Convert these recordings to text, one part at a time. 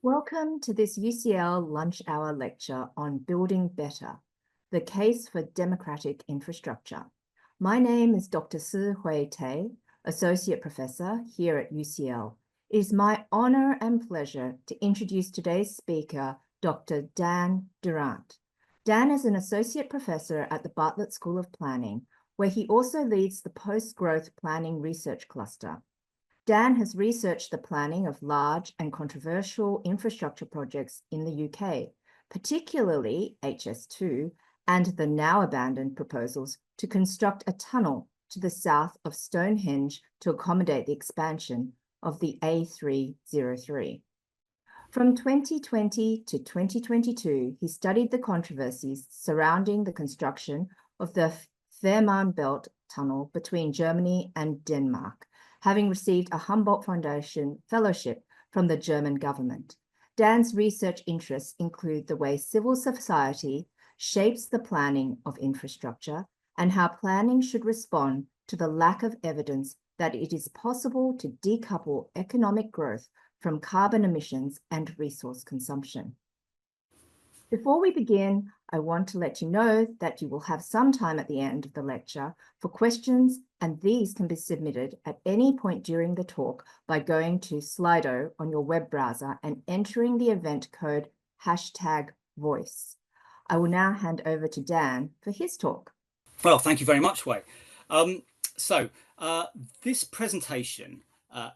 Welcome to this UCL Lunch Hour lecture on Building Better, the Case for Democratic Infrastructure. My name is Dr. Si Hui Tei, Associate Professor here at UCL. It is my honor and pleasure to introduce today's speaker, Dr. Dan Durrant. Dan is an Associate Professor at the Bartlett School of Planning, where he also leads the Post-Growth Planning Research Cluster. Dan has researched the planning of large and controversial infrastructure projects in the UK, particularly HS2 and the now abandoned proposals to construct a tunnel to the south of Stonehenge to accommodate the expansion of the A303. From 2020 to 2022, he studied the controversies surrounding the construction of the Fehmarn Belt tunnel between Germany and Denmark, having received a Humboldt Foundation fellowship from the German government. Dan's research interests include the way civil society shapes the planning of infrastructure and how planning should respond to the lack of evidence that it is possible to decouple economic growth from carbon emissions and resource consumption. Before we begin, I want to let you know that you will have some time at the end of the lecture for questions, and these can be submitted at any point during the talk by going to Slido on your web browser and entering the event code #voice. I will now hand over to Dan for his talk. Well, thank you very much, Wei. This presentation,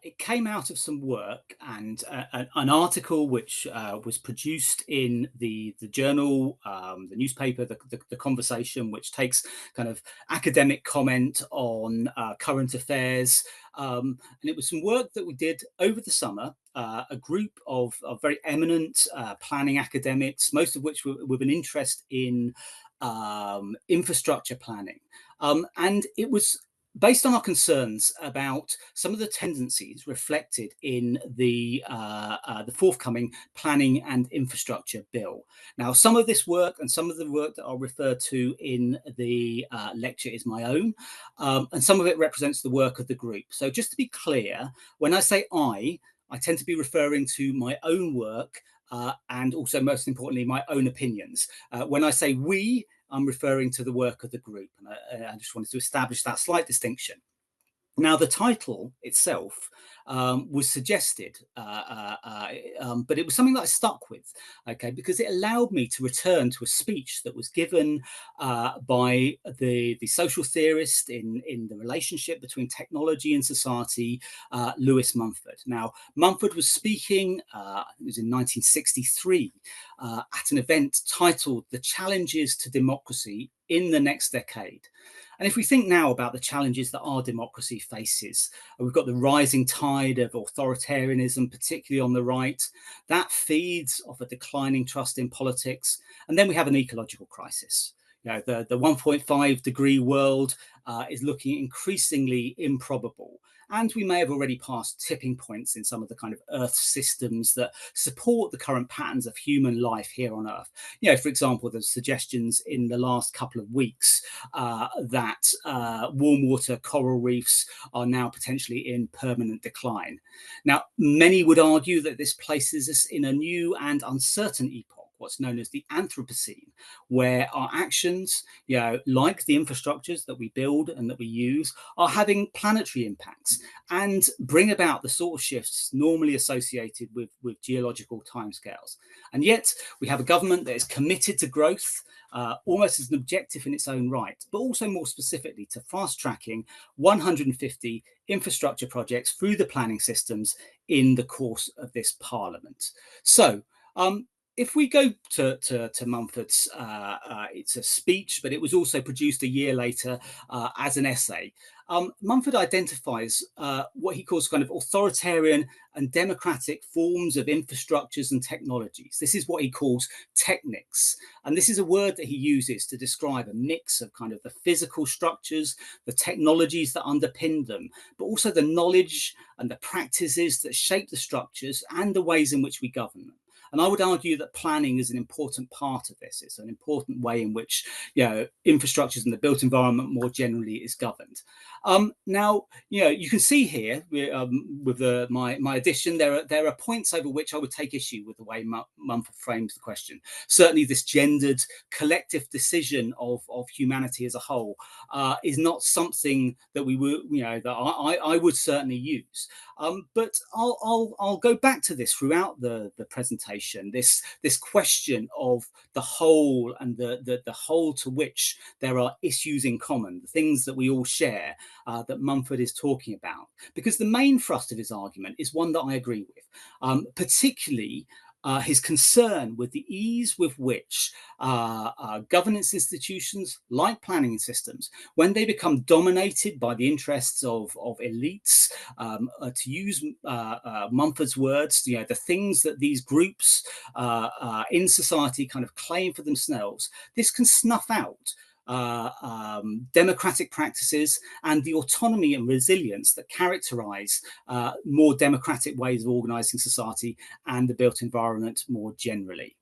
it came out of some work and an article which was produced in the journal, the newspaper, the Conversation, which takes kind of academic comment on current affairs. And it was some work that we did over the summer, a group of very eminent planning academics, most of which were with an interest in infrastructure planning. And it was based on our concerns about some of the tendencies reflected in the forthcoming Planning and Infrastructure Bill. Now, some of this work and some of the work that I'll refer to in the lecture is my own, and some of it represents the work of the group. So just to be clear, when I say I tend to be referring to my own work and also, most importantly, my own opinions. When I say we, I'm referring to the work of the group, and I just wanted to establish that slight distinction. Now, the title itself was suggested, but it was something that I stuck with, okay, because it allowed me to return to a speech that was given by the social theorist in the relationship between technology and society, Lewis Mumford. Now, Mumford was speaking, it was in 1963, at an event titled "The Challenges to Democracy in the Next Decade." And if we think now about the challenges that our democracy faces, we've got the rising tide of authoritarianism, particularly on the right. That feeds off a declining trust in politics. And then we have an ecological crisis. You know, the 1.5 degree world is looking increasingly improbable. And we may have already passed tipping points in some of the kind of Earth systems that support the current patterns of human life here on Earth. You know, for example, there's suggestions in the last couple of weeks that warm water coral reefs are now potentially in permanent decline. Now, many would argue that this places us in a new and uncertain epoch, what's known as the Anthropocene, where our actions, you know, like the infrastructures that we build and that we use, are having planetary impacts and bring about the sort of shifts normally associated with geological timescales. And yet we have a government that is committed to growth, almost as an objective in its own right, but also more specifically to fast tracking 150 infrastructure projects through the planning systems in the course of this parliament. So, if we go to Mumford's, it's a speech, but it was also produced a year later as an essay. Mumford identifies what he calls kind of authoritarian and democratic forms of infrastructures and technologies. This is what he calls technics. And this is a word that he uses to describe a mix of kind of the physical structures, the technologies that underpin them, but also the knowledge and the practices that shape the structures and the ways in which we govern them. And I would argue that planning is an important part of this. It's an important way in which, infrastructures and the built environment more generally is governed. Now, you can see here with my addition, there are points over which I would take issue with the way Mumford frames the question. Certainly, this gendered collective decision of humanity as a whole is not something that we would, that I would certainly use. But I'll go back to this throughout the presentation. This question of the whole and the whole to which there are issues in common, the things that we all share, that Mumford is talking about, because the main thrust of his argument is one that I agree with, particularly his concern with the ease with which governance institutions like planning systems, when they become dominated by the interests of elites, to use Mumford's words, the things that these groups in society kind of claim for themselves, this can snuff out democratic practices and the autonomy and resilience that characterize more democratic ways of organizing society and the built environment more generally.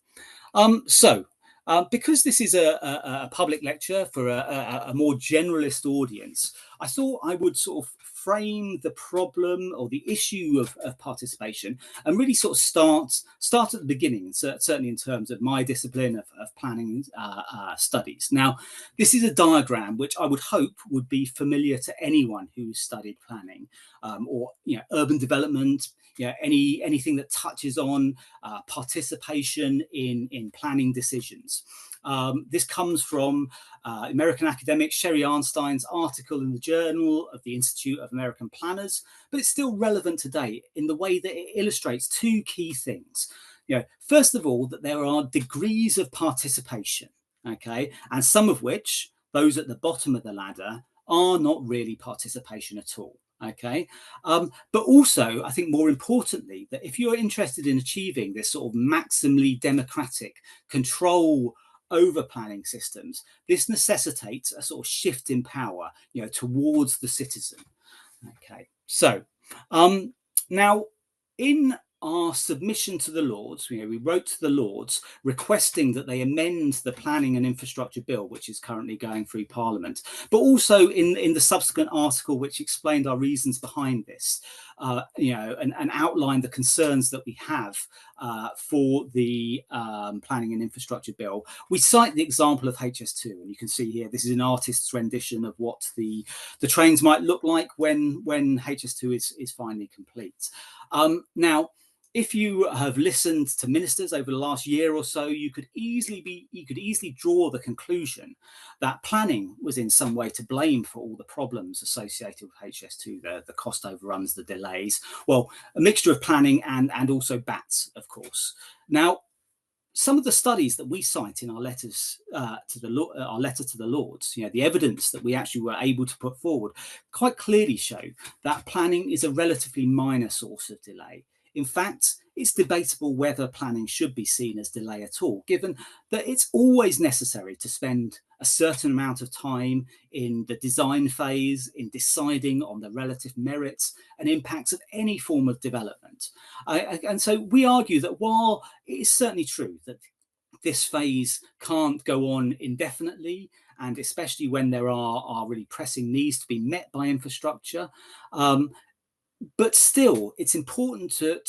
Because this is a public lecture for a more generalist audience, I thought I would sort of frame the problem or the issue of participation and really sort of start at the beginning, certainly in terms of my discipline of planning studies. Now, this is a diagram which I would hope would be familiar to anyone who's studied planning or urban development, anything that touches on participation in planning decisions. This comes from American academic Sherry Arnstein's article in the Journal of the Institute of American Planners, but it's still relevant today in the way that it illustrates two key things. First of all, that there are degrees of participation, okay, and some of which, those at the bottom of the ladder, are not really participation at all. Okay, but also, I think more importantly, that if you're interested in achieving this sort of maximally democratic control over planning systems, this necessitates a sort of shift in power, towards the citizen. Okay, so now in our submission to the Lords, we wrote to the Lords requesting that they amend the Planning and Infrastructure Bill, which is currently going through Parliament, but also in the subsequent article, which explained our reasons behind this, and outlined the concerns that we have for the Planning and Infrastructure Bill. We cite the example of HS2, and you can see here, this is an artist's rendition of what the trains might look like when HS2 is finally complete. Now, if you have listened to ministers over the last year or so, you could easily draw the conclusion that planning was in some way to blame for all the problems associated with HS2, the cost overruns, the delays. Well, a mixture of planning and also BATs, of course. Now, some of the studies that we cite in our letters our letter to the Lords, the evidence that we actually were able to put forward, quite clearly show that planning is a relatively minor source of delay. In fact, it's debatable whether planning should be seen as delay at all, given that it's always necessary to spend a certain amount of time in the design phase, in deciding on the relative merits and impacts of any form of development. And so we argue that while it is certainly true that this phase can't go on indefinitely, and especially when there are really pressing needs to be met by infrastructure, but still, it's important to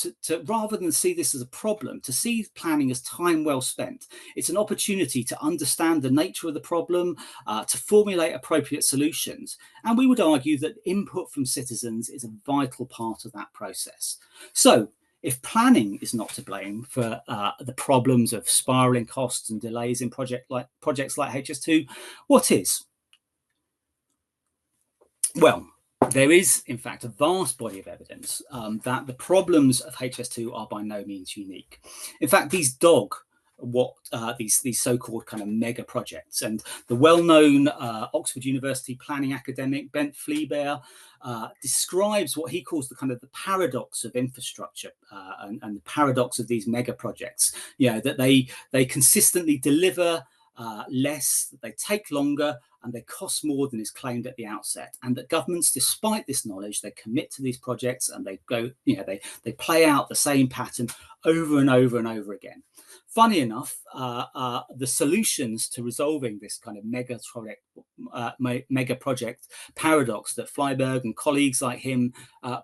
rather than see this as a problem, to see planning as time well spent. It's an opportunity to understand the nature of the problem, to formulate appropriate solutions. And we would argue that input from citizens is a vital part of that process. So if planning is not to blame for the problems of spiraling costs and delays in projects like HS2, what is? Well, there is, in fact, a vast body of evidence that the problems of HS2 are by no means unique. In fact, these dog these so-called kind of mega projects, and the well-known Oxford University planning academic Bent Fleabert describes what he calls the kind of the paradox of infrastructure and the paradox of these mega projects. That they consistently deliver less, they take longer, and they cost more than is claimed at the outset, and that governments, despite this knowledge, they commit to these projects and they go, they play out the same pattern over and over and over again. Funny enough, the solutions to resolving this kind of mega project paradox that Flyberg and colleagues like him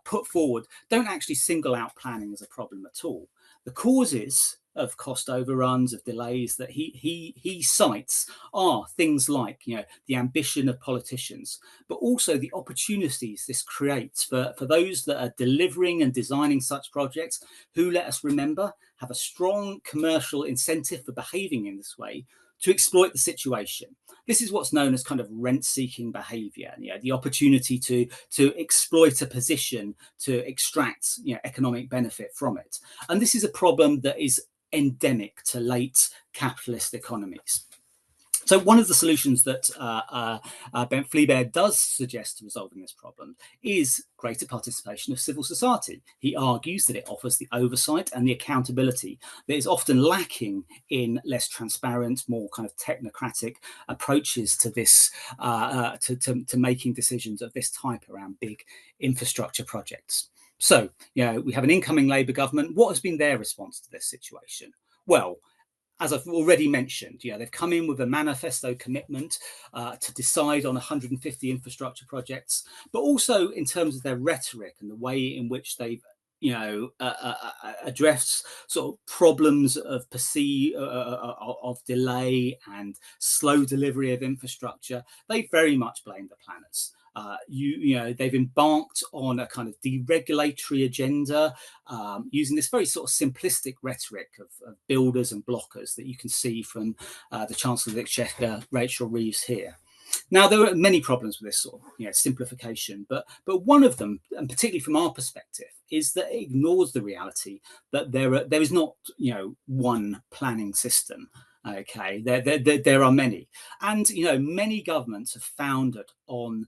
put forward don't actually single out planning as a problem at all. The causes of cost overruns, of delays that he cites are things like, the ambition of politicians, but also the opportunities this creates for those that are delivering and designing such projects, who, let us remember, have a strong commercial incentive for behaving in this way, to exploit the situation. This is what's known as kind of rent-seeking behavior, the opportunity to exploit a position to extract economic benefit from it. And this is a problem that is endemic to late capitalist economies. So one of the solutions that Ben Fleabert does suggest to resolving this problem is greater participation of civil society. He argues that it offers the oversight and the accountability that is often lacking in less transparent, more kind of technocratic approaches to this, to making decisions of this type around big infrastructure projects. So, we have an incoming Labour government. What has been their response to this situation? Well, as I've already mentioned, they've come in with a manifesto commitment to decide on 150 infrastructure projects, but also in terms of their rhetoric and the way in which they've address sort of problems of of delay and slow delivery of infrastructure. They very much blame the planners. They've embarked on a kind of deregulatory agenda, using this very sort of simplistic rhetoric of builders and blockers that you can see from the Chancellor of the Exchequer, Rachel Reeves, here. Now, there are many problems with this sort of simplification, but one of them, and particularly from our perspective, is that it ignores the reality that there is not one planning system. Okay, there are many, and many governments have founded on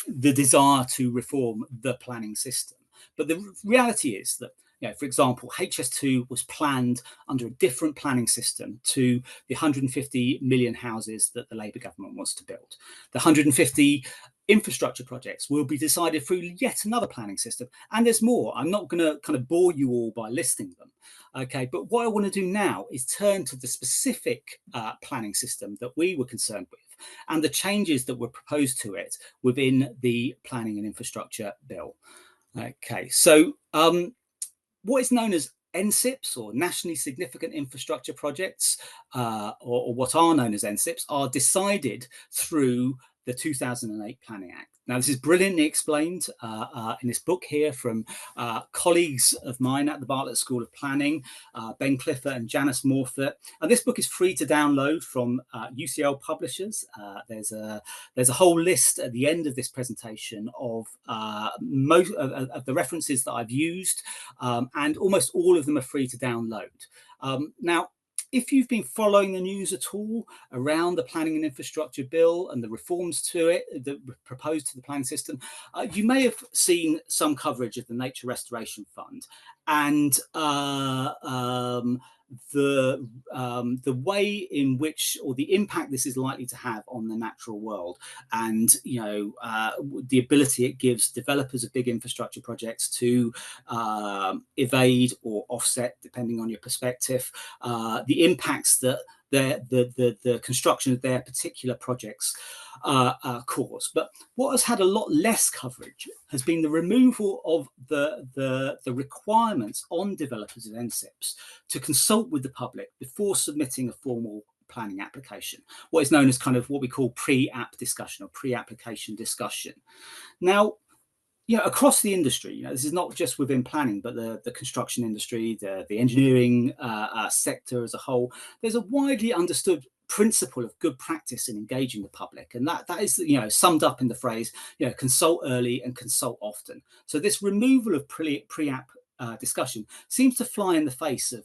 the desire to reform the planning system. But the reality is that, for example, HS2 was planned under a different planning system to the 150 million houses that the Labour government wants to build. The 150 infrastructure projects will be decided through yet another planning system. And there's more. I'm not going to kind of bore you all by listing them. Okay, but what I want to do now is turn to the specific planning system that we were concerned with and the changes that were proposed to it within the Planning and Infrastructure Bill. Okay, so what is known as NSIPs, or nationally significant infrastructure projects, or what are known as NSIPs, are decided through the 2008 Planning Act. Now, this is brilliantly explained in this book here from colleagues of mine at the Bartlett School of Planning, Ben Clifford and Janice Morfitt. And this book is free to download from UCL publishers. There's a whole list at the end of this presentation of most of the references that I've used, and almost all of them are free to download. Now, if you've been following the news at all around the Planning and Infrastructure Bill and the reforms to it that were proposed to the planning system, you may have seen some coverage of the Nature Restoration Fund and the way in which, or the impact this is likely to have on the natural world, and the ability it gives developers of big infrastructure projects to evade or offset, depending on your perspective, the impacts that the construction of their particular projects cause. But what has had a lot less coverage has been the removal of the requirements on developers of NSIPs to consult with the public before submitting a formal planning application, what is known as kind of what we call pre-app discussion or pre-application discussion. Now, across the industry, this is not just within planning, but the construction industry, the engineering sector as a whole, there's a widely understood principle of good practice in engaging the public, and that is summed up in the phrase consult early and consult often. So this removal of pre-app discussion seems to fly in the face of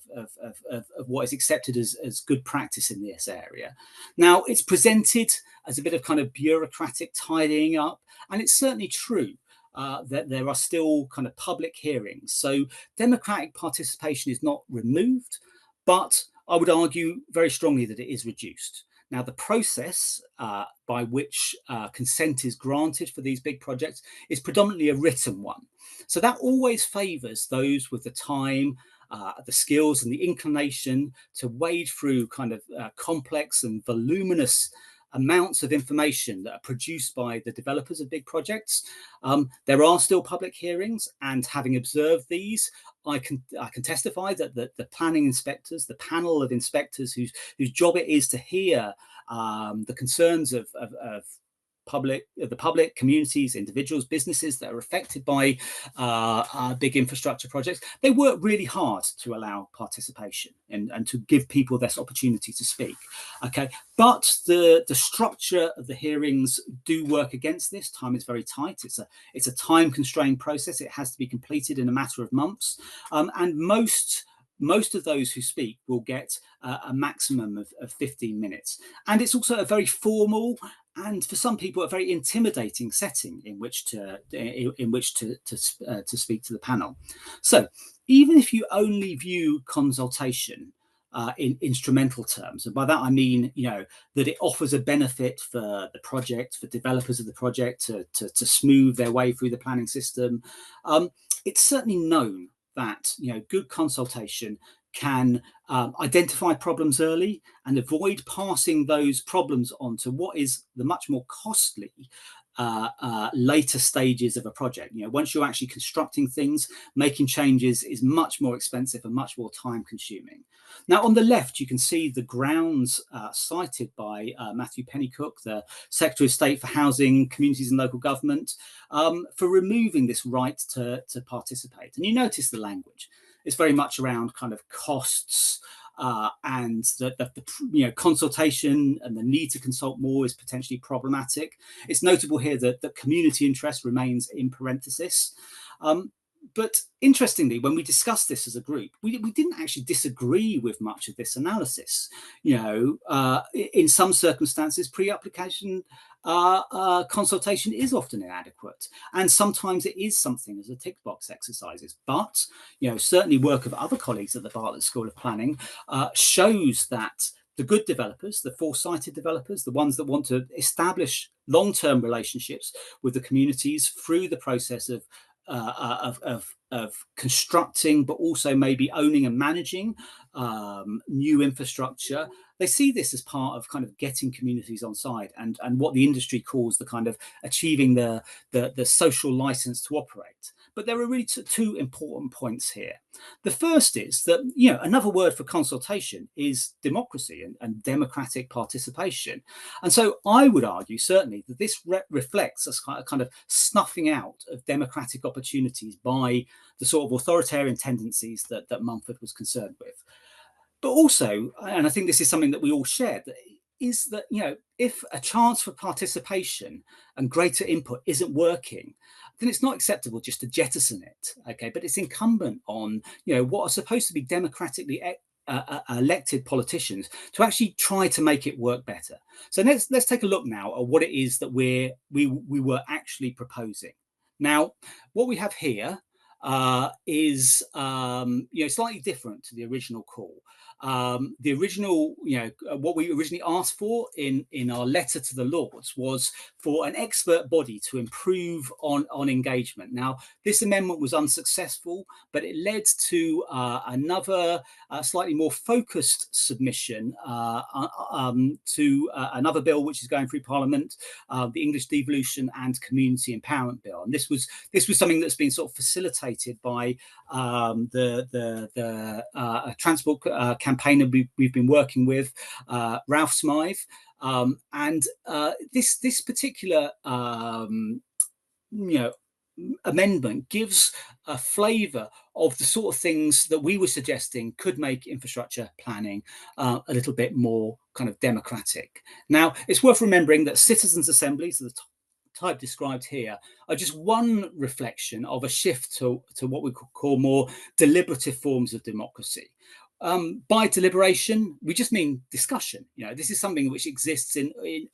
what is accepted as good practice in this area. Now, it's presented as a bit of kind of bureaucratic tidying up, and it's certainly true that there are still kind of public hearings. So democratic participation is not removed, but I would argue very strongly that it is reduced. Now, the process by which consent is granted for these big projects is predominantly a written one. So that always favours those with the time, the skills and the inclination to wade through kind of complex and voluminous amounts of information that are produced by the developers of big projects. There are still public hearings, and having observed these, I can testify that the planning inspectors, the panel of inspectors whose job it is to hear the concerns of the public, communities, individuals, businesses that are affected by big infrastructure projects, they work really hard to allow participation and to give people this opportunity to speak. Okay, but the structure of the hearings do work against this. Time is very tight. It's a time constrained process. It has to be completed in a matter of months, and most of those who speak will get a maximum of 15 minutes. And it's also a very formal and, for some people, a very intimidating setting in which to speak to the panel. So even if you only view consultation in instrumental terms, and by that I mean, that it offers a benefit for the project, for developers of the project to smooth their way through the planning system, it's certainly known that good consultation can identify problems early and avoid passing those problems on to what is the much more costly later stages of a project. Once you're actually constructing things, making changes is much more expensive and much more time consuming. Now, on the left, you can see the grounds cited by Matthew Pennycook, the Secretary of State for Housing, Communities and Local Government, for removing this right to participate. And you notice the language. It's very much around kind of costs, and the consultation and the need to consult more is potentially problematic. It's notable here that the community interest remains in parenthesis. But interestingly, when we discussed this as a group, we didn't actually disagree with much of this analysis. In some circumstances, pre-application consultation is often inadequate, and sometimes it is something as a tick box exercises. But certainly work of other colleagues at the Bartlett School of Planning shows that the good developers, the foresighted developers, the ones that want to establish long-term relationships with the communities through the process of constructing, but also maybe owning and managing new infrastructure, they see this as part of kind of getting communities on side and what the industry calls the kind of achieving the social license to operate. But there are really two important points here. The first is that, another word for consultation is democracy and democratic participation. And so I would argue certainly that this reflects a kind of snuffing out of democratic opportunities by the sort of authoritarian tendencies that Mumford was concerned with. But also, and I think this is something that we all share, is that, if a chance for participation and greater input isn't working, then it's not acceptable just to jettison it. Okay, but it's incumbent on, what are supposed to be democratically elected politicians to actually try to make it work better. So let's take a look now at what it is that we were actually proposing. Now, what we have here is slightly different to the original call. The original, what we originally asked for in our letter to the Lords was for an expert body to improve on engagement. Now, this amendment was unsuccessful, but it led to another slightly more focused submission to another bill which is going through Parliament, the English Devolution and Community Empowerment Bill. And this was something that's been sort of facilitated by the transport campaigner we've been working with, Ralph Smythe, and this particular amendment gives a flavour of the sort of things that we were suggesting could make infrastructure planning a little bit more kind of democratic. Now, it's worth remembering that citizens' assemblies, the type described here, are just one reflection of a shift to what we could call more deliberative forms of democracy. By deliberation, we just mean discussion. This is something which exists in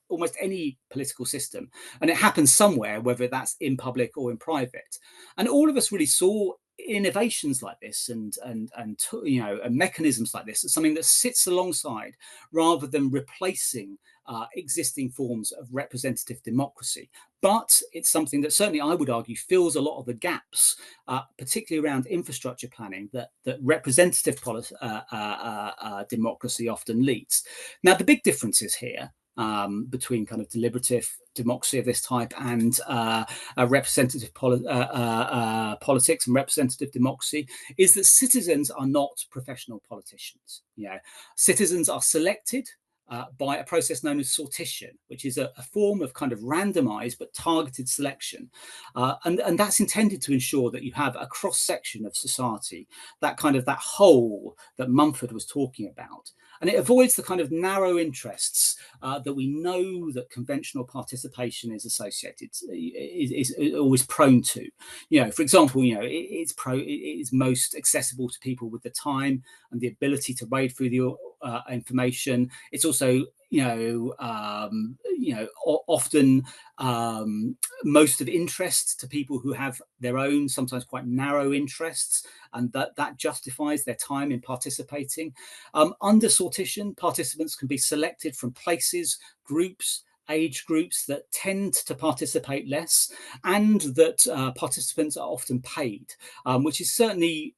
almost any political system, and it happens somewhere, whether that's in public or in private. And all of us really saw innovations like this and mechanisms like this are something that sits alongside rather than replacing existing forms of representative democracy. But it's something that certainly I would argue fills a lot of the gaps, particularly around infrastructure planning, that representative democracy often leads. Now, the big differences here between kind of deliberative democracy of this type and representative politics and representative democracy is that citizens are not professional politicians. Citizens are selected by a process known as sortition, which is a form of kind of randomized but targeted selection. And that's intended to ensure that you have a cross-section of society, that whole that Mumford was talking about. And it avoids the kind of narrow interests that we know that conventional participation is associated, is always prone to. For example, it is most accessible to people with the time and the ability to wade through the information. It's also often most of interest to people who have their own, sometimes quite narrow interests, and that justifies their time in participating. Under sortition, participants can be selected from places, groups, age groups that tend to participate less, and that participants are often paid, which is certainly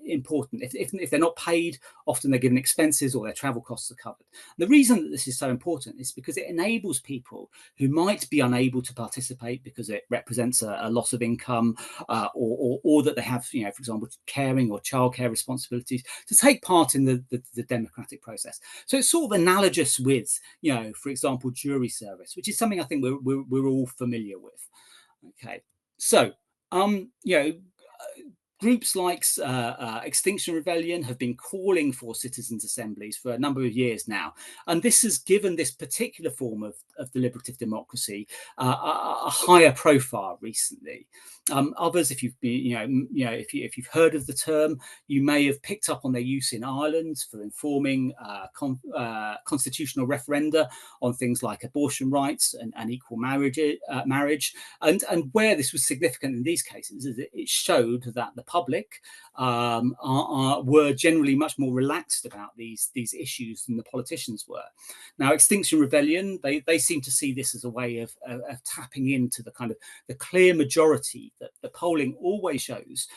important. If they're not paid, often they're given expenses or their travel costs are covered. The reason that this is so important is because it enables people who might be unable to participate because it represents a loss of income, or that they have, for example, caring or childcare responsibilities, to take part in the democratic process. So it's sort of analogous with, for example, jury service, which is something I think we're all familiar with. Okay, so groups like Extinction Rebellion have been calling for citizens' assemblies for a number of years now, and this has given this particular form of deliberative democracy a higher profile recently. Others, if you've been, if you've heard of the term, you may have picked up on their use in Ireland for informing constitutional referenda on things like abortion rights and equal marriage, and where this was significant in these cases is it showed that the public were generally much more relaxed about these issues than the politicians were. Now, Extinction Rebellion, they seem to see this as a way of tapping into the kind of the clear majority that the polling always shows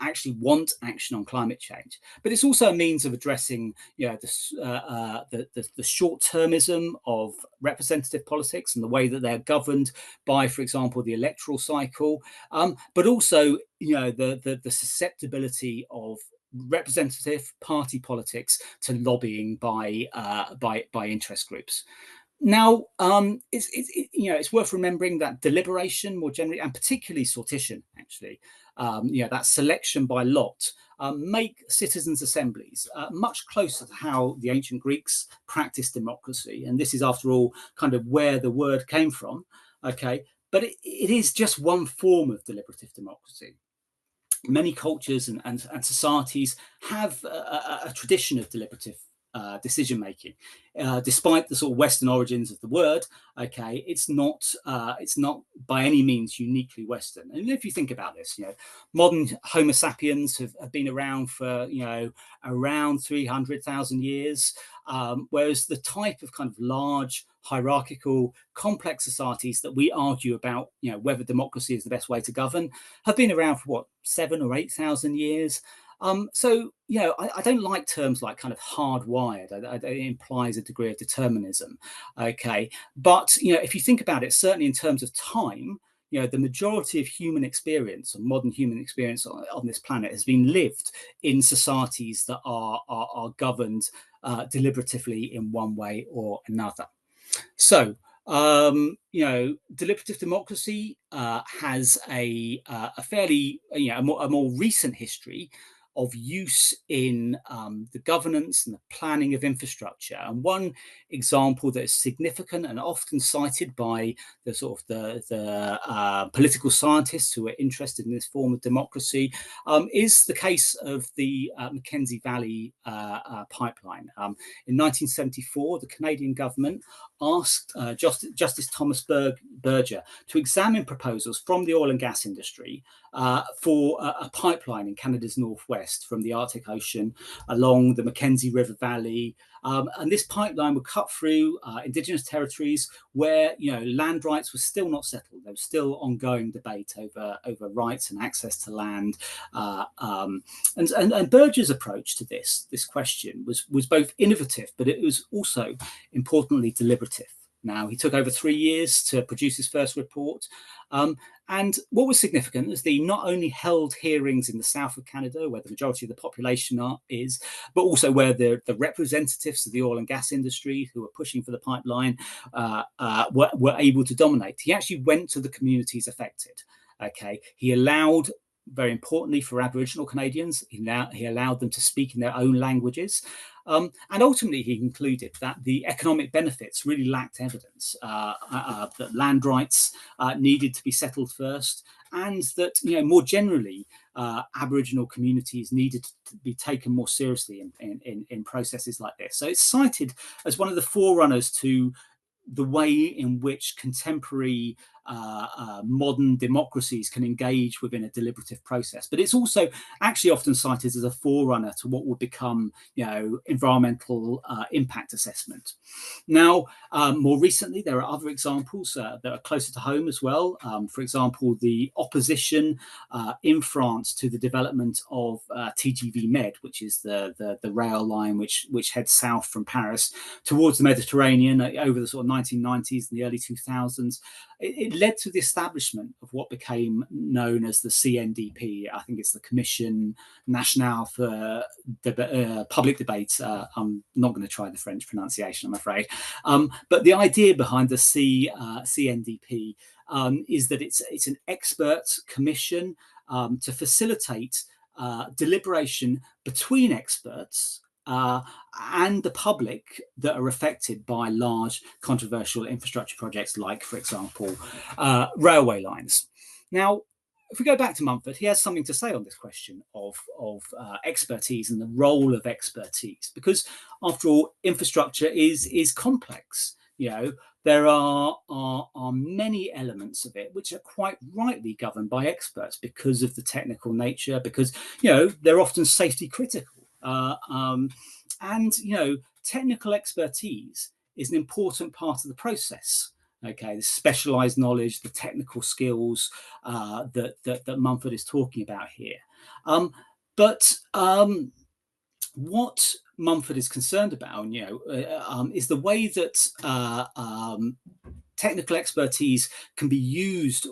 actually want action on climate change. But it's also a means of addressing the short-termism of representative politics and the way that they're governed by, for example, the electoral cycle, but also the susceptibility of representative party politics to lobbying by interest groups. Now, it's worth remembering that deliberation more generally, and particularly sortition, actually, that selection by lot, make citizens' assemblies much closer to how the ancient Greeks practiced democracy. And this is, after all, kind of where the word came from. Okay, but it is just one form of deliberative democracy. Many cultures and societies have a tradition of deliberative decision making, despite the sort of Western origins of the word. Okay, it's not by any means uniquely Western. And if you think about this, modern Homo sapiens have been around for around 300,000 years, whereas the type of kind of large hierarchical complex societies that we argue about whether democracy is the best way to govern have been around for what, 7,000 or 8,000 years. So I don't like terms like kind of hardwired. It implies a degree of determinism. Okay, but if you think about it, certainly in terms of time, the majority of human experience, or modern human experience on this planet, has been lived in societies that are governed deliberatively in one way or another. So, deliberative democracy has a fairly, a more recent history of use in the governance and the planning of infrastructure. And one example that is significant and often cited by the sort of the political scientists who are interested in this form of democracy is the case of the Mackenzie Valley pipeline. In 1974, the Canadian government asked Justice Thomas Berger to examine proposals from the oil and gas industry for a pipeline in Canada's northwest from the Arctic Ocean along the Mackenzie River Valley. And this pipeline would cut through Indigenous territories where, land rights were still not settled. There was still ongoing debate over rights and access to land. And Berger's approach to this question was both innovative, but it was also importantly deliberative. Now, he took over 3 years to produce his first report. And what was significant is that he not only held hearings in the south of Canada, where the majority of the population is, but also where the representatives of the oil and gas industry who were pushing for the pipeline were able to dominate. He actually went to the communities affected. Okay, he allowed, very importantly for Aboriginal Canadians, he allowed them to speak in their own languages. And ultimately, he concluded that the economic benefits really lacked evidence, that land rights needed to be settled first, and that, more generally, Aboriginal communities needed to be taken more seriously in processes like this. So it's cited as one of the forerunners to the way in which contemporary modern democracies can engage within a deliberative process. But it's also actually often cited as a forerunner to what would become, environmental impact assessment. Now, more recently, there are other examples that are closer to home as well. For example, the opposition in France to the development of TGV Med, which is the rail line which heads south from Paris towards the Mediterranean over the sort of 1990s and the early 2000s. It led to the establishment of what became known as the CNDP. I think it's the Commission Nationale for Public Debate. I'm not going to try the French pronunciation, I'm afraid. But the idea behind the CNDP is that it's an expert commission to facilitate deliberation between experts and the public that are affected by large controversial infrastructure projects like, for example, railway lines. Now, if we go back to Mumford, he has something to say on this question of expertise and the role of expertise, because after all, infrastructure is complex. There are many elements of it which are quite rightly governed by experts because of the technical nature, because they're often safety critical. And technical expertise is an important part of the process. Okay, the specialized knowledge, the technical skills that Mumford is talking about here. But what Mumford is concerned about, is the way that technical expertise can be used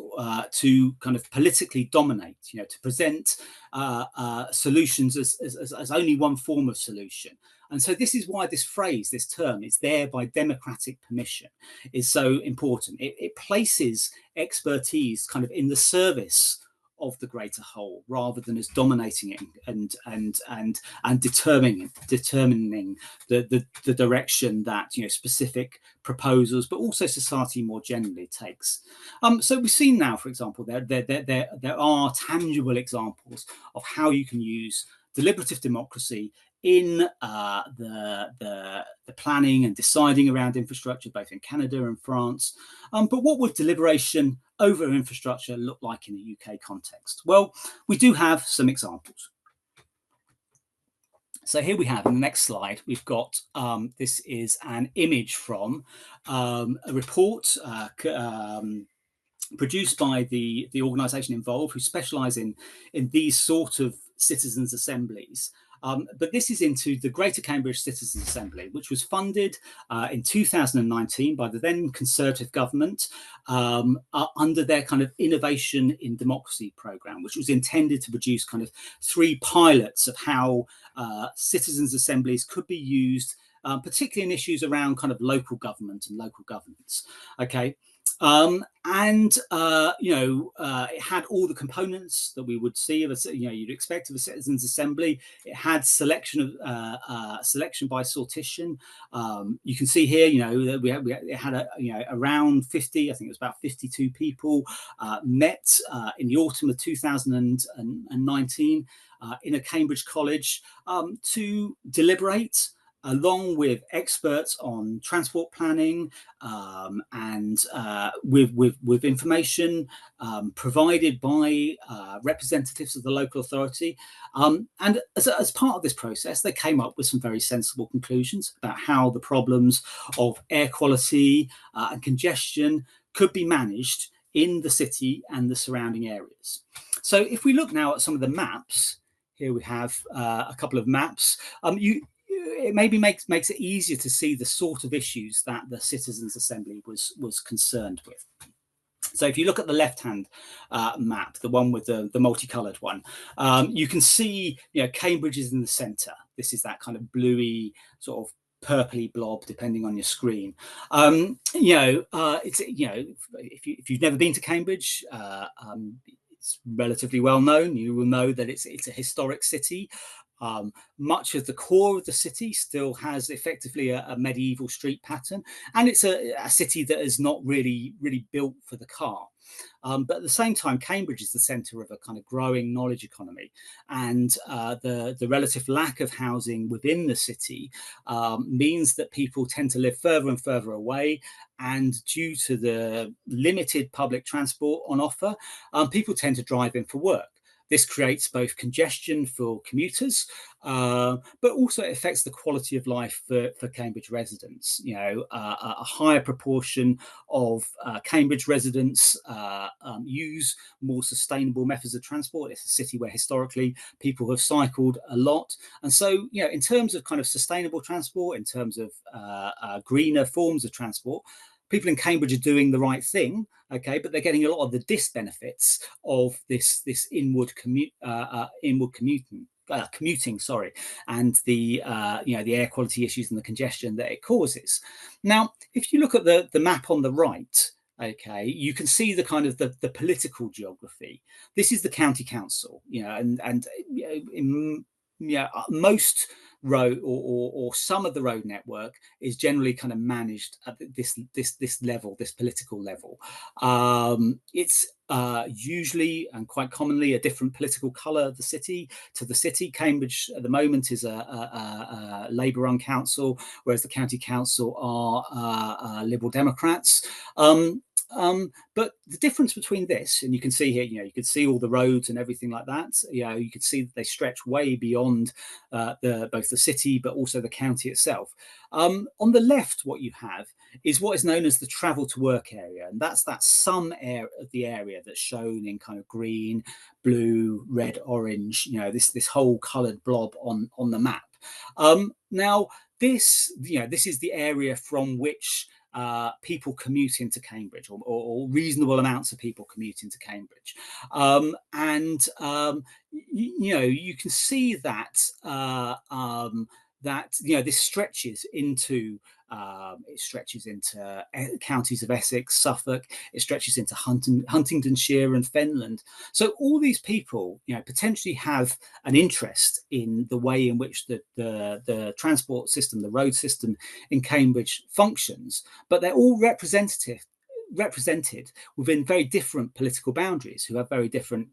to kind of politically dominate, to present solutions as only one form of solution. And so this is why this phrase, this term, is there by democratic permission, is so important. It places expertise kind of in the service of the greater whole, rather than as dominating it and determining the direction that specific proposals, but also society more generally takes. So we've seen now, for example, there are tangible examples of how you can use deliberative democracy in the planning and deciding around infrastructure, both in Canada and France. But what would deliberation over infrastructure look like in a UK context? Well, we do have some examples. So here we have, in the next slide, we've got, this is an image from a report produced by the organisation involved, who specialise in these sort of citizens' assemblies. But this is into the Greater Cambridge Citizens Assembly, which was funded in 2019 by the then Conservative government under their kind of Innovation in Democracy programme, which was intended to produce kind of 3 pilots of how citizens' assemblies could be used, particularly in issues around kind of local government and local governance. Okay. It had all the components that we would see of you'd expect of a citizens' assembly. It had selection by sortition. You can see here, it had around 50. I think it was about 52 people met in the autumn of 2019 in a Cambridge college to deliberate along with experts on transport planning, and with information provided by representatives of the local authority. And as part of this process, they came up with some very sensible conclusions about how the problems of air quality and congestion could be managed in the city and the surrounding areas. So if we look now at some of the maps, here we have a couple of maps. It maybe makes it easier to see the sort of issues that the Citizens' Assembly was concerned with. So if you look at the left-hand map, the one with the multicolored one, you can see, Cambridge is in the centre. This is that kind of bluey sort of purpley blob, depending on your screen. It's if you've never been to Cambridge, it's relatively well known. You will know that it's a historic city. Much of the core of the city still has effectively a medieval street pattern, and it's a city that is not really built for the car. But at the same time, Cambridge is the centre of a kind of growing knowledge economy, and the relative lack of housing within the city means that people tend to live further and further away. And due to the limited public transport on offer, people tend to drive in for work. This creates both congestion for commuters, but also it affects the quality of life for Cambridge residents. A higher proportion of Cambridge residents use more sustainable methods of transport. It's a city where historically people have cycled a lot. And so, in terms of kind of sustainable transport, in terms of greener forms of transport, people in Cambridge are doing the right thing, okay, but they're getting a lot of the disbenefits of this inward commuting, and the the air quality issues and the congestion that it causes. Now, if you look at the map on the right, okay, you can see the kind of the political geography. This is the county council, most road or some of the road network is generally kind of managed at this level, this political level. It's usually and quite commonly a different political colour of the city to the city. Cambridge at the moment is a Labour-run council, whereas the county council are Liberal Democrats. But the difference between this, and you can see here, you can see all the roads and everything like that. You can see that they stretch way beyond both the city, but also the county itself. On the left, what you have is what is known as the travel to work area, and that's some area of the area that's shown in kind of green, blue, red, orange. This whole coloured blob on the map. Now, this is the area from which people commute into Cambridge, or reasonable amounts of people commute into Cambridge. You can see that this stretches into counties of Essex, Suffolk. It stretches into Huntingdonshire and Fenland. So all these people, potentially have an interest in the way in which the transport system, the road system in Cambridge functions, but they're all represented within very different political boundaries, who have very different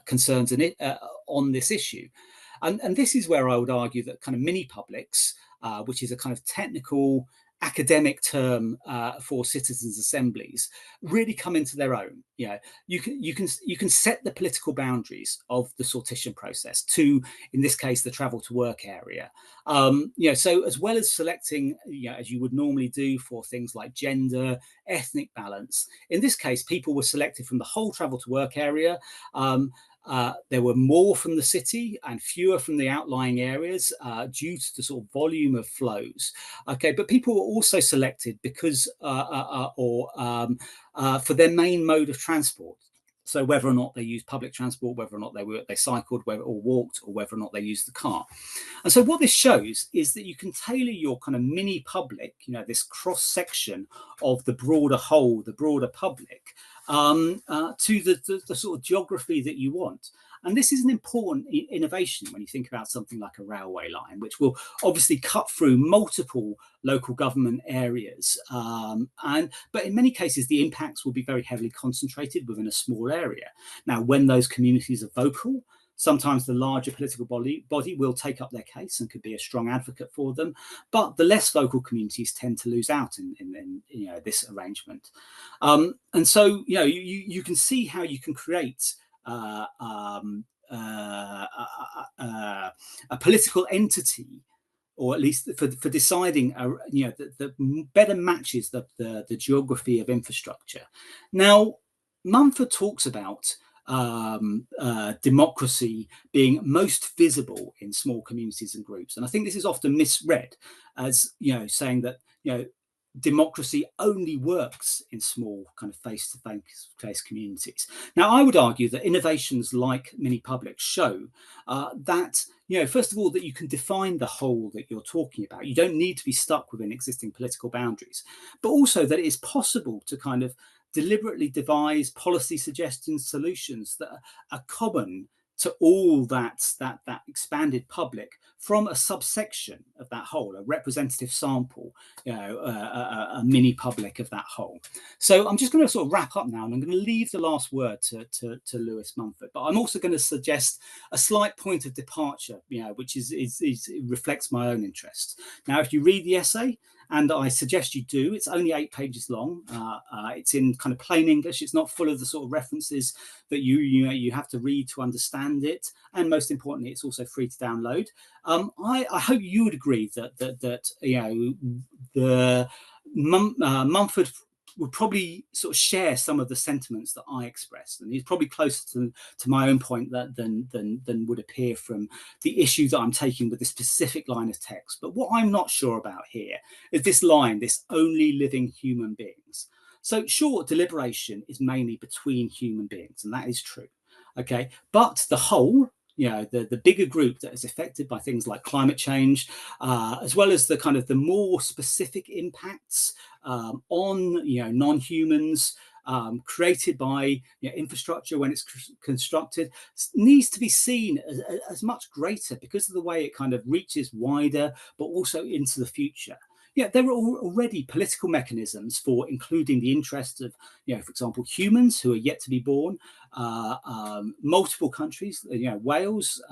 concerns on this issue. And this is where I would argue that kind of mini publics, which is a kind of technical academic term for citizens' assemblies, really come into their own. You can set the political boundaries of the sortition process to, in this case, the travel to work area. So as well as selecting, as you would normally do for things like gender, ethnic balance, in this case, people were selected from the whole travel to work area. There were more from the city and fewer from the outlying areas due to the sort of volume of flows. Okay, but people were also selected because for their main mode of transport. So whether or not they used public transport, whether or not they cycled, or walked, or whether or not they used the car. And so what this shows is that you can tailor your kind of mini public, this cross section of the broader whole, the broader public, to the sort of geography that you want. And this is an important innovation when you think about something like a railway line, which will obviously cut through multiple local government areas. But in many cases, the impacts will be very heavily concentrated within a small area. Now, when those communities are vocal, Sometimes the larger political body will take up their case and could be a strong advocate for them, but the less vocal communities tend to lose out in this arrangement. And so you can see how you can create a political entity, or at least for deciding, that better matches the geography of infrastructure. Now, Mumford talks about democracy being most visible in small communities and groups, and I think this is often misread as saying that democracy only works in small kind of face-to-face communities. Now, I would argue that innovations like mini publics show that, first of all, that you can define the whole that you're talking about. You don't need to be stuck within existing political boundaries, but also that it is possible to kind of deliberately devise policy suggestions, solutions that are common to all that expanded public from a subsection of that whole, a representative sample, a mini public of that whole. So I'm just going to sort of wrap up now, and I'm going to leave the last word to Lewis Mumford. But I'm also going to suggest a slight point of departure, which reflects my own interest. Now, if you read the essay, and I suggest you do, it's only 8 pages long. It's in kind of plain English. It's not full of the sort of references that you have to read to understand it. And most importantly, it's also free to download. I hope you would agree that Mumford would probably sort of share some of the sentiments that I expressed, and he's probably closer to my own point than would appear from the issue that I'm taking with this specific line of text. But what I'm not sure about here is this line, this only living human beings. So sure, deliberation is mainly between human beings, and that is true. Okay, but the whole, the bigger group that is affected by things like climate change, as well as the kind of the more specific impacts on non-humans created by infrastructure when it's constructed, needs to be seen as much greater because of the way it kind of reaches wider, but also into the future. There are already political mechanisms for including the interests of, for example, humans who are yet to be born. Multiple countries, Wales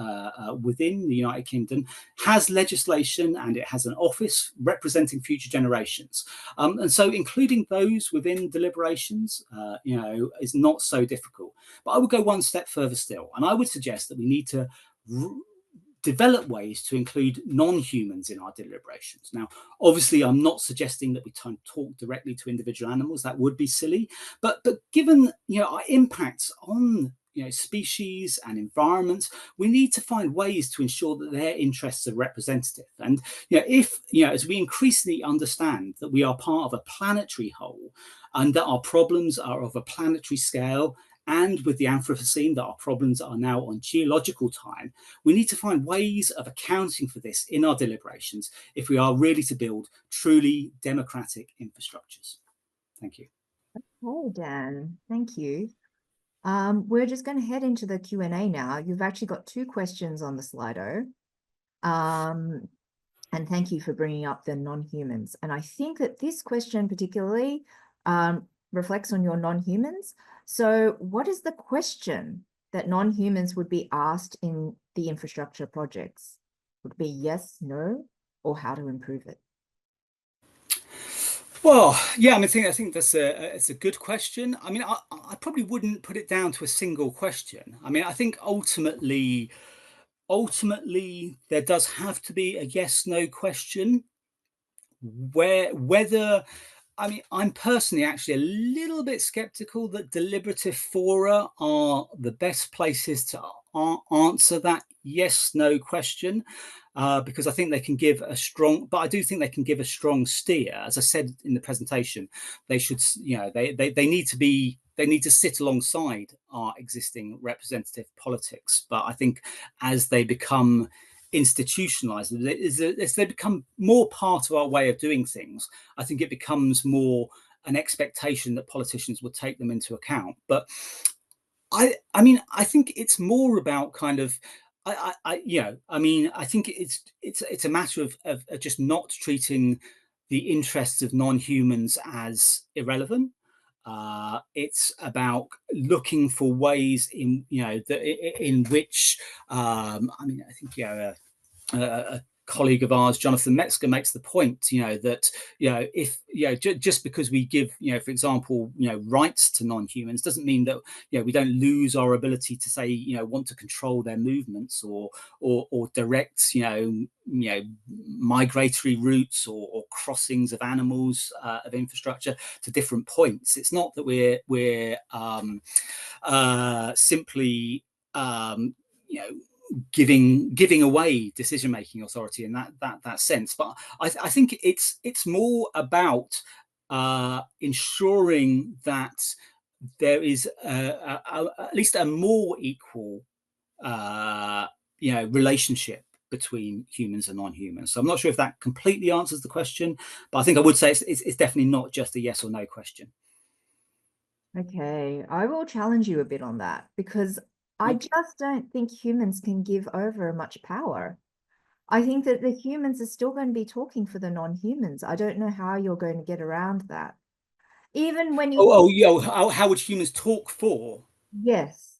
within the United Kingdom has legislation, and it has an office representing future generations. And so including those within deliberations, is not so difficult. But I would go one step further still, and I would suggest that we need to develop ways to include non-humans in our deliberations. Now, obviously, I'm not suggesting that we talk directly to individual animals. That would be silly. But given our impacts on species and environments, we need to find ways to ensure that their interests are representative. And if as we increasingly understand that we are part of a planetary whole, and that our problems are of a planetary scale, and with the Anthropocene, that our problems are now on geological time, we need to find ways of accounting for this in our deliberations if we are really to build truly democratic infrastructures. Thank you. Hey, Dan, thank you. We're just going to head into the Q&A now. You've actually got 2 questions on the Slido. And thank you for bringing up the non-humans. And I think that this question particularly reflects on your non-humans. So what is the question that non-humans would be asked in the infrastructure projects? Would it be yes, no, or how to improve it? Well, yeah, I think it's a good question. I mean, I probably wouldn't put it down to a single question. I mean, I think ultimately there does have to be a yes, no question. Whether, I mean, I'm personally actually a little bit skeptical that deliberative fora are the best places to answer that yes, no question. Because I think they can give a strong, but I do think they can give a strong steer. As I said in the presentation, they should, they need to sit alongside our existing representative politics. But I think as they become institutionalized, as they become more part of our way of doing things, I think it becomes more an expectation that politicians would take them into account. But I mean, I think it's more about kind of, I think it's a matter of just not treating the interests of non-humans as irrelevant. It's about looking for ways in in which I mean, I think a colleague of ours, Jonathan Metzger, makes the point, that if just because we give, for example, rights to non-humans doesn't mean that we don't lose our ability to say, want to control their movements or direct, migratory routes or crossings of animals of infrastructure to different points. It's not that we're simply you know giving away decision making authority in that sense, but I think it's more about ensuring that there is at least a more equal relationship between humans and non-humans. So I'm not sure if that completely answers the question, but I think I would say it's definitely not just a yes or no question. Okay, I will challenge you a bit on that because I Okay. just don't think humans can give over much power. I think that the humans are still going to be talking for the non-humans. I don't know how you're going to get around that. Even when you, How would humans talk for? yes,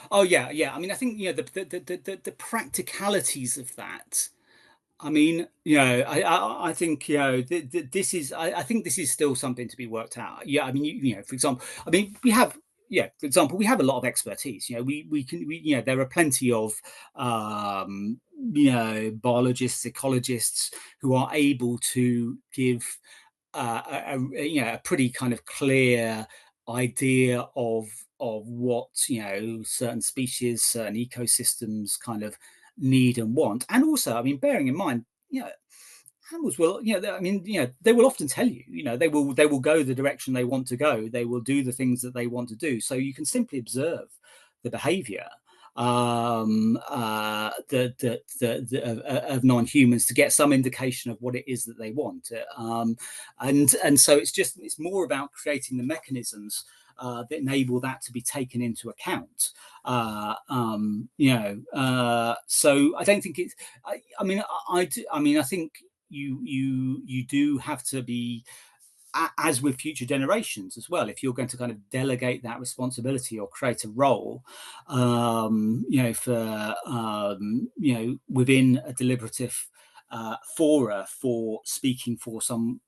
Oh yeah. I mean, I think the practicalities of that. I mean, I think this is. I think this is still something to be worked out. Yeah, I mean, for example, I mean, we have. Yeah, for example, we have a lot of expertise. There are plenty of biologists, ecologists who are able to give a pretty kind of clear idea of what certain species, certain ecosystems kind of need and want. And also, I mean, bearing in mind, animals will, I mean, they will often tell you, they will go the direction they want to go. They will do the things that they want to do. So you can simply observe the behavior of non-humans to get some indication of what it is that they want. And so it's more about creating the mechanisms that enable that to be taken into account. So I don't think it's. I mean, I mean, I think you do have to be, as with future generations as well, if you're going to kind of delegate that responsibility or create a role for within a deliberative fora for speaking for someone,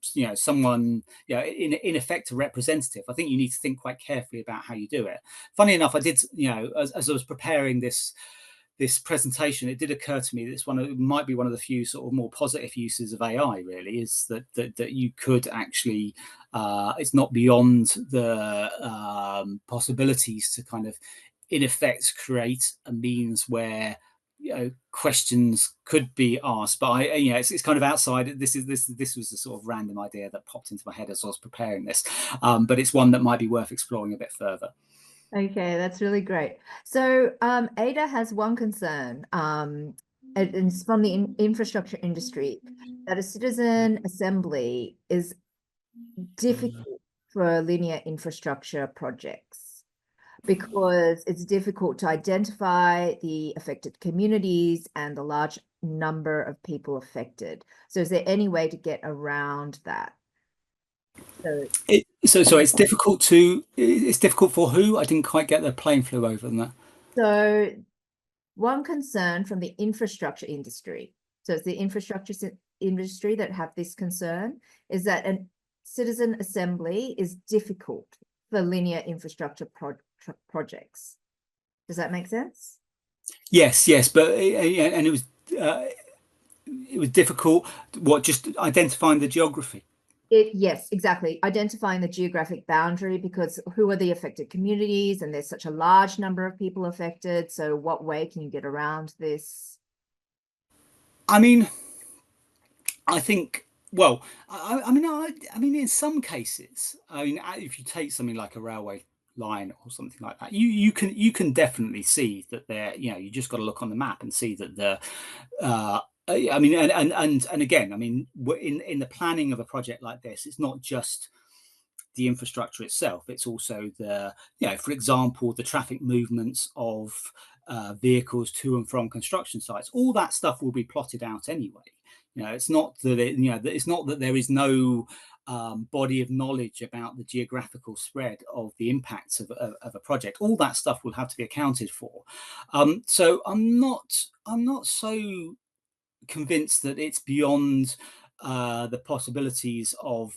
in effect a representative. I think you need to think quite carefully about how you do it. Funny enough, I did, as I was preparing this presentation, it did occur to me that it might be one of the few sort of more positive uses of AI. Really, is that you could actually, it's not beyond the possibilities to kind of, in effect, create a means where questions could be asked. But it's kind of outside. This was a sort of random idea that popped into my head as I was preparing this, but it's one that might be worth exploring a bit further. okay, that's really great. So Ada has one concern, and it's from the infrastructure industry, that a citizen assembly is difficult for linear infrastructure projects because it's difficult to identify the affected communities and the large number of people affected. So is there any way to get around that? So, So it's difficult for who? I didn't quite get the plane flew over on that. so one concern from the infrastructure industry, so it's the infrastructure industry that have this concern, is that a citizen assembly is difficult for linear infrastructure projects. Does that make sense? Yes, but and it was difficult. What, just identifying the geography? Yes, exactly. Identifying the geographic boundary, because who are the affected communities, and there's such a large number of people affected. So what way can you get around this? I mean, I think. Well, I mean, in some cases, I mean, if you take something like a railway line or something like that, you can definitely see that there. You just got to look on the map and see that the. I mean, and again, I mean, in the planning of a project like this, it's not just the infrastructure itself. It's also for example, the traffic movements of vehicles to and from construction sites. All that stuff will be plotted out anyway. It's not that it's not that there is no body of knowledge about the geographical spread of the impacts of a project. All that stuff will have to be accounted for. So I'm not so convinced that it's beyond the possibilities of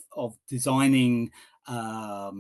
designing a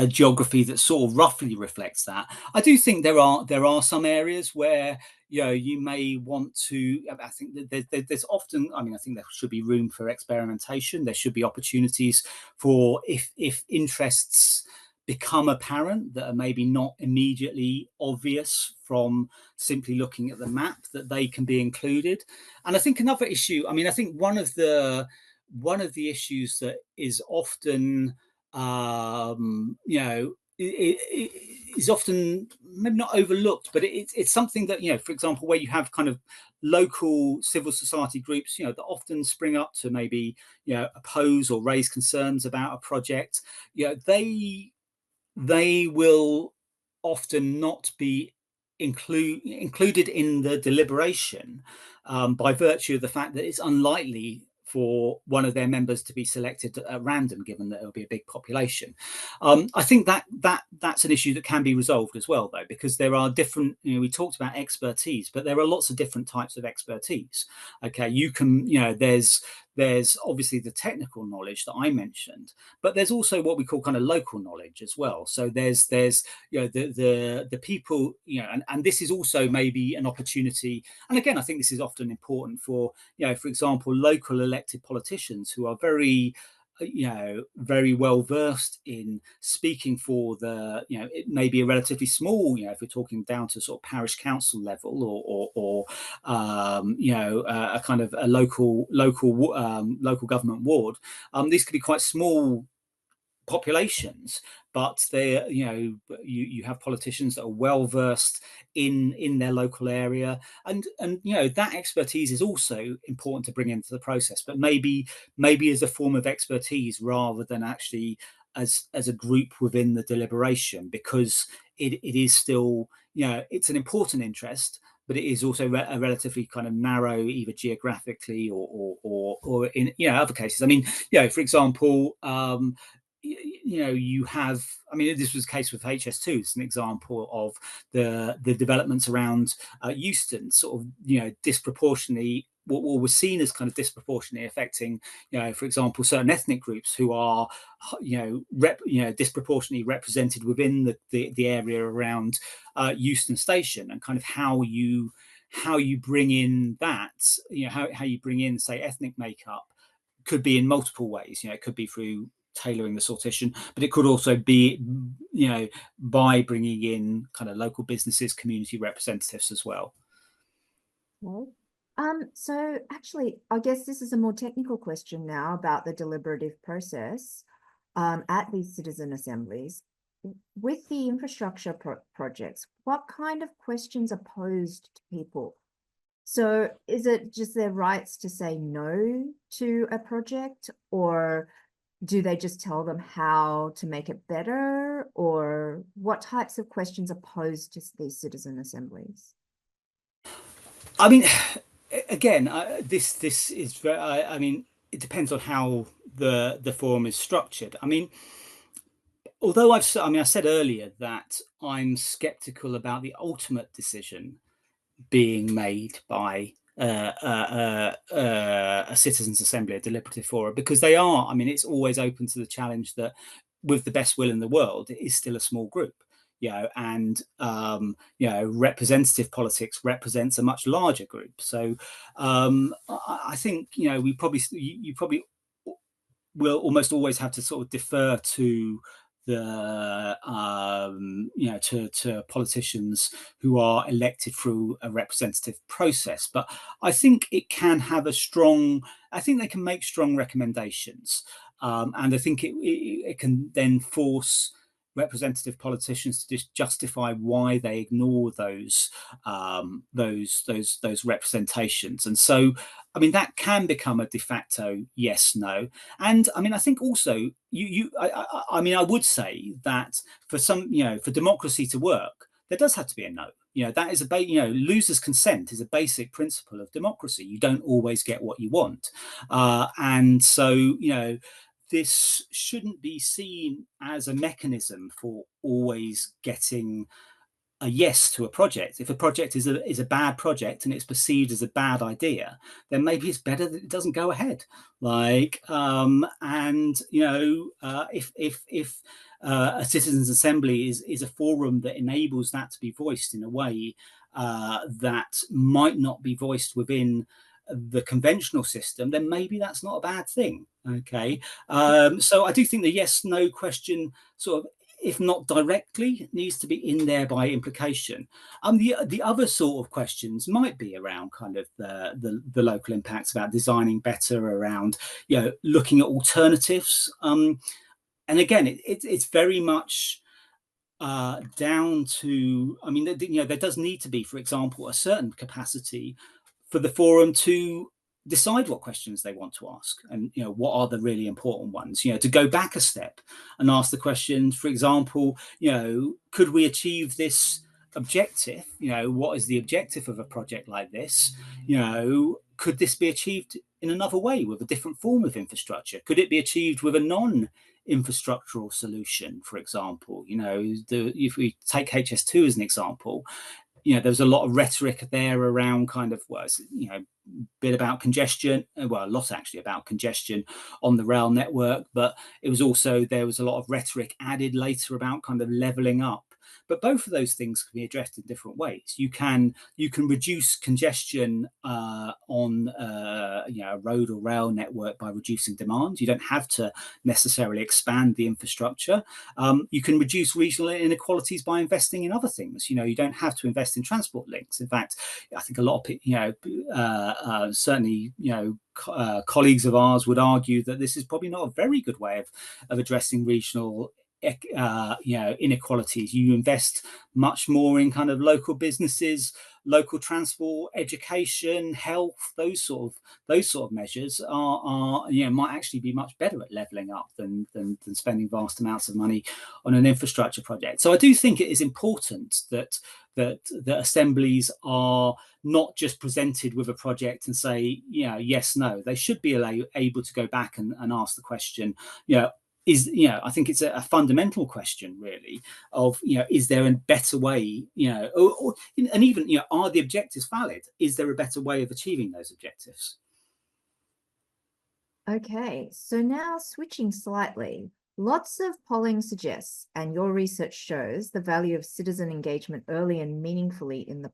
geography that sort of roughly reflects that. I do think there are some areas where you may want to. I think that there's often. I mean, I think there should be room for experimentation. There should be opportunities for if interests become apparent that are maybe not immediately obvious from simply looking at the map, that they can be included. And I think another issue. I mean, I think one of the issues that is often is often maybe not overlooked, but it's something that, for example, where you have kind of local civil society groups, that often spring up to maybe, oppose or raise concerns about a project. They will often not be included in the deliberation by virtue of the fact that it's unlikely for one of their members to be selected at random, given that it'll be a big population. I think that's an issue that can be resolved as well, though, because there are different. We talked about expertise, but there are lots of different types of expertise. Okay, you can, there's obviously the technical knowledge that I mentioned, but there's also what we call kind of local knowledge as well. So there's the people, and this is also maybe an opportunity. And again, I think this is often important for, for example, local elected politicians who are very well versed in speaking for it may be a relatively small, if we're talking down to sort of parish council level or a kind of a local government ward. These could be quite small populations, but they you have politicians that are well versed in their local area, and that expertise is also important to bring into the process, but maybe as a form of expertise rather than actually as a group within the deliberation, because it is still, it's an important interest, but it is also a relatively kind of narrow, either geographically or in other cases. I mean, for example, you have, I mean, this was the case with HS2. It's an example of the developments around Euston, sort of, disproportionately, what was seen as kind of disproportionately affecting, for example, certain ethnic groups who are, disproportionately represented within the area around Euston Station, and kind of how you bring in that, how you bring in, say, ethnic makeup could be in multiple ways. It could be through tailoring the sortition, but it could also be, by bringing in kind of local businesses, community representatives as well. Okay. So actually, I guess this is a more technical question now about the deliberative process at these citizen assemblies. With the infrastructure projects, what kind of questions are posed to people? So is it just their rights to say no to a project, or do they just tell them how to make it better, or what types of questions are posed to these citizen assemblies? I mean, again, this is very, I mean, it depends on how the forum is structured. I mean, although I said earlier that I'm skeptical about the ultimate decision being made by a citizens' assembly, a deliberative forum, because they are, I mean, it's always open to the challenge that, with the best will in the world, it is still a small group, and representative politics represents a much larger group. So I think you probably will almost always have to sort of defer to the to politicians who are elected through a representative process. But I think it can have I think they can make strong recommendations, and I think it can then force representative politicians to just justify why they ignore those representations. And so, I mean, that can become a de facto yes, no. And I mean, I think also I mean, I would say that for some, for democracy to work, there does have to be a no. That is losers' consent is a basic principle of democracy. You don't always get what you want, and so this shouldn't be seen as a mechanism for always getting a yes to a project. If a project is a bad project and it's perceived as a bad idea, then maybe it's better that it doesn't go ahead. If a citizens' assembly is a forum that enables that to be voiced in a way that might not be voiced within the conventional system, then maybe that's not a bad thing. Okay, so I do think the yes no question, sort of, if not directly, needs to be in there by implication. The other sort of questions might be around kind of the local impacts, about designing better, around looking at alternatives. And again, it's very much down to, I mean, there does need to be, for example, a certain capacity for the forum to decide what questions they want to ask, and what are the really important ones, to go back a step and ask the question, for example, could we achieve this objective? What is the objective of a project like this? Could this be achieved in another way, with a different form of infrastructure? Could it be achieved with a non-infrastructural solution, for example? If we take HS2 as an example, there's a lot of rhetoric there around kind of, well, bit about congestion, well, a lot actually about congestion on the rail network, but there was a lot of rhetoric added later about kind of leveling up. But both of those things can be addressed in different ways. You can reduce congestion on a road or rail network by reducing demand. You don't have to necessarily expand the infrastructure. You can reduce regional inequalities by investing in other things. You don't have to invest in transport links. In fact, I think a lot of people, certainly, colleagues of ours would argue that this is probably not a very good way of addressing regional inequalities. You invest much more in kind of local businesses, local transport, education, health. Those sort of measures are might actually be much better at leveling up than spending vast amounts of money on an infrastructure project. So I do think it is important that assemblies are not just presented with a project and say, yes, no. They should be able to go back and ask the question, I think it's a fundamental question, really, of, is there a better way, and even, are the objectives valid? Is there a better way of achieving those objectives? Okay, so now switching slightly, lots of polling suggests, and your research shows, the value of citizen engagement early and meaningfully in the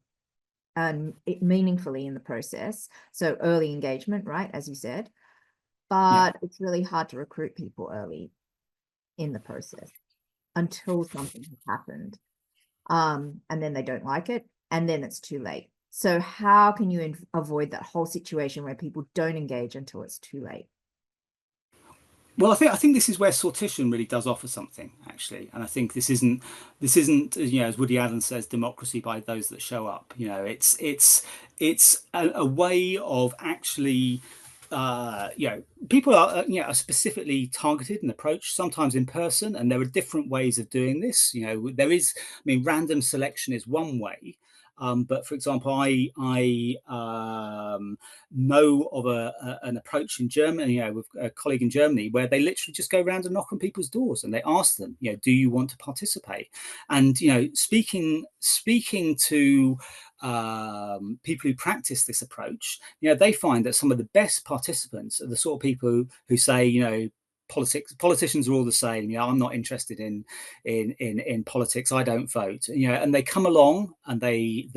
process. So early engagement, right, as you said, but it's really hard to recruit people early in the process until something has happened, and then they don't like it, and then it's too late. So how can you avoid that whole situation where people don't engage until it's too late? Well, I think this is where sortition really does offer something, actually, and I think this isn't as Woody Allen says, democracy by those that show up. It's a way of actually, people are specifically targeted and approached, sometimes in person, and there are different ways of doing this. There is, I mean, random selection is one way. But for example, I know of an approach in Germany, with a colleague in Germany, where they literally just go around and knock on people's doors and they ask them, do you want to participate? And speaking to people who practice this approach, they find that some of the best participants are the sort of people who say, politicians are all the same. I'm not interested in politics. I don't vote. And they come along and they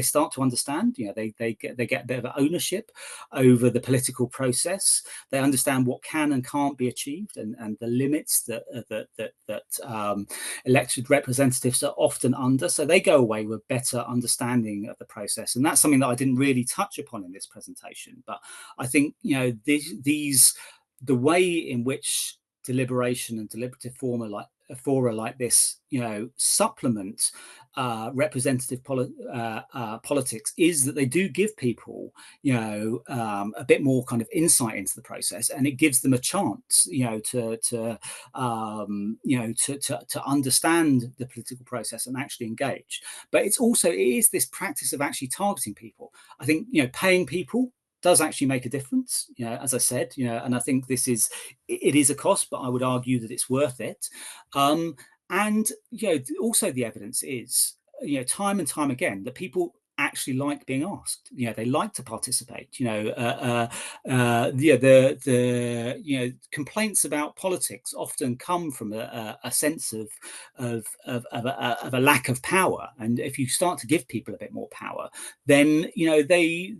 start to understand. They get a bit of ownership over the political process. They understand what can and can't be achieved, and the limits that elected representatives are often under. So they go away with better understanding of the process, and that's something that I didn't really touch upon in this presentation. But I think the way in which deliberation and deliberative form fora like this, supplement representative politics, is that they do give people, a bit more kind of insight into the process, and it gives them a chance, to understand the political process and actually engage. But it is this practice of actually targeting people. I think, paying people does actually make a difference, as I said, and I think it is a cost, but I would argue that it's worth it. And also the evidence is, time and time again, that people actually like being asked. They like to participate. The complaints about politics often come from a sense of a lack of power. And if you start to give people a bit more power, then they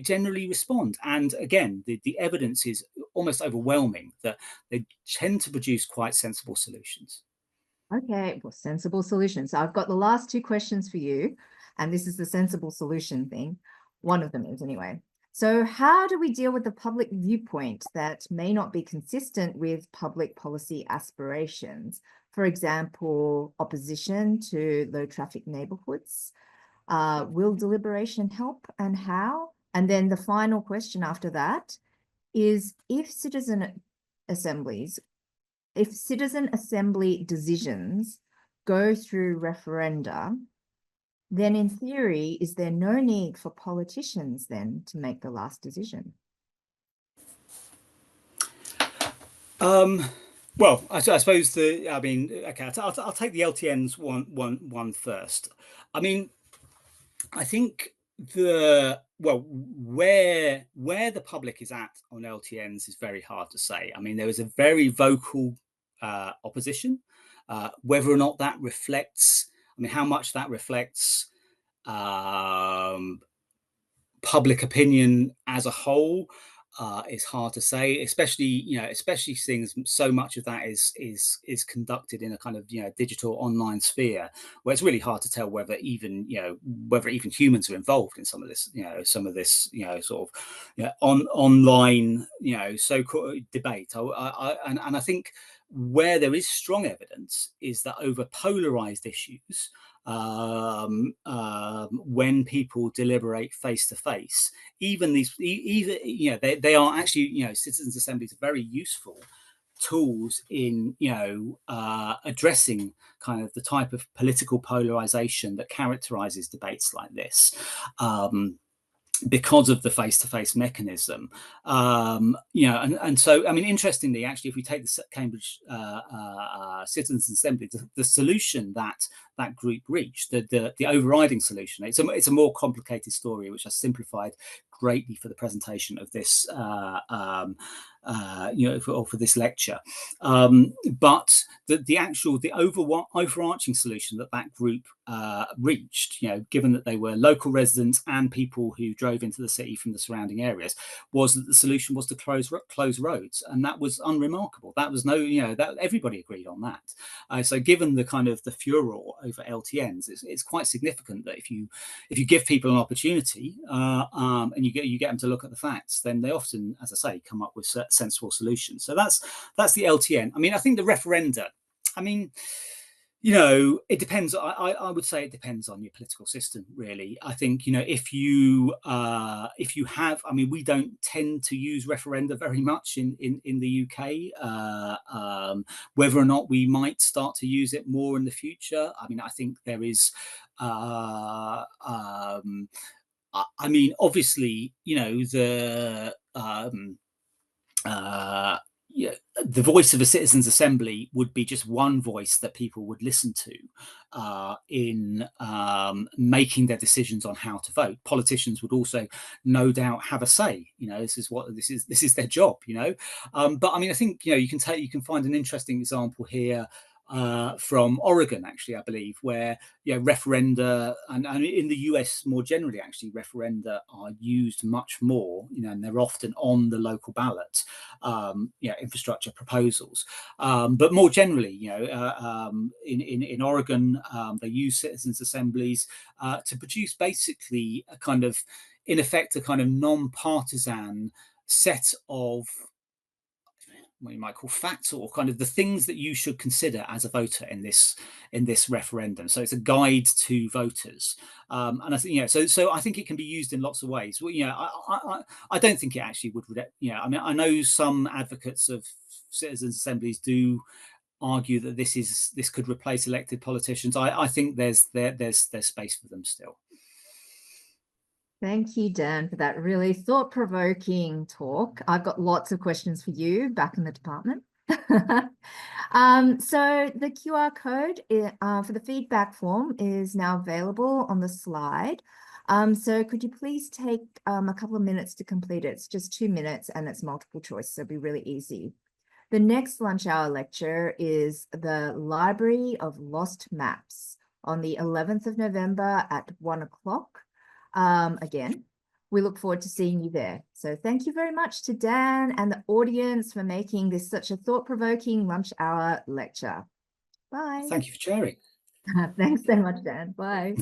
generally respond. And again, the evidence is almost overwhelming that they tend to produce quite sensible solutions. Okay, well, sensible solutions. So I've got the last two questions for you, and this is the sensible solution thing. One of them is anyway. So how do we deal with the public viewpoint that may not be consistent with public policy aspirations? For example, opposition to low traffic neighborhoods. Will deliberation help, and how? And then the final question after that is, if citizen assembly decisions go through referenda, then in theory, is there no need for politicians then to make the last decision? Well, I suppose okay, I'll take the LTNs one first. I mean, I think where the public is at on LTNs is very hard to say. I mean, there was a very vocal opposition. Whether or not that reflects, how much that reflects public opinion as a whole is hard to say, especially seeing so much of that is conducted in a kind of digital online sphere, where it's really hard to tell whether even humans are involved in some of this sort of online so-called debate. And I think where there is strong evidence is that over polarized issues, when people deliberate face to face, even they are actually, citizens' assemblies are very useful tools in addressing kind of the type of political polarization that characterizes debates like this. Because of the face-to-face mechanism, and so, interestingly, actually, if we take the Cambridge Citizens Assembly, the solution that group reached, the overriding solution, it's a more complicated story, which I simplified greatly for the presentation of this, for this lecture. But the overarching solution that group reached, given that they were local residents and people who drove into the city from the surrounding areas, was that the solution was to close roads, and that was unremarkable. That was that everybody agreed on that. So, given the kind of the furor over LTNs, it's quite significant that if you give people an opportunity and you get them to look at the facts, then they often, as I say, come up with sensible solutions. So that's the LTN. I think the referenda, it depends. I would say it depends on your political system, really. I think, if you have, we don't tend to use referenda very much in the UK. Whether or not we might start to use it more in the future, I think there is. Obviously, the voice of a citizens' assembly would be just one voice that people would listen to in making their decisions on how to vote. Politicians would also, no doubt, have a say. This is their job. But I think you can find an interesting example here. From Oregon, actually, I believe, where referenda, and in the US more generally, actually, referenda are used much more, and they're often on the local ballot, infrastructure proposals. But more generally, in Oregon, they use citizens' assemblies to produce basically a kind of, in effect, a kind of non-partisan set of what you might call facts, or kind of the things that you should consider as a voter in this referendum. So it's a guide to voters, and I think so I think it can be used in lots of ways. Well, I don't think it actually would. I mean, I know some advocates of citizens' assemblies do argue that this could replace elected politicians. I think there's space for them still. Thank you, Dan, for that really thought-provoking talk. I've got lots of questions for you back in the department. So the QR code for the feedback form is now available on the slide. So could you please take a couple of minutes to complete it? It's just 2 minutes and it's multiple choice, so it'll be really easy. The next lunch hour lecture is the Library of Lost Maps on the 11th of November at 1 o'clock. Again, we look forward to seeing you there. So thank you very much to Dan and the audience for making this such a thought-provoking lunch hour lecture. Bye. Thank you for sharing. Thanks so much, Dan. Bye.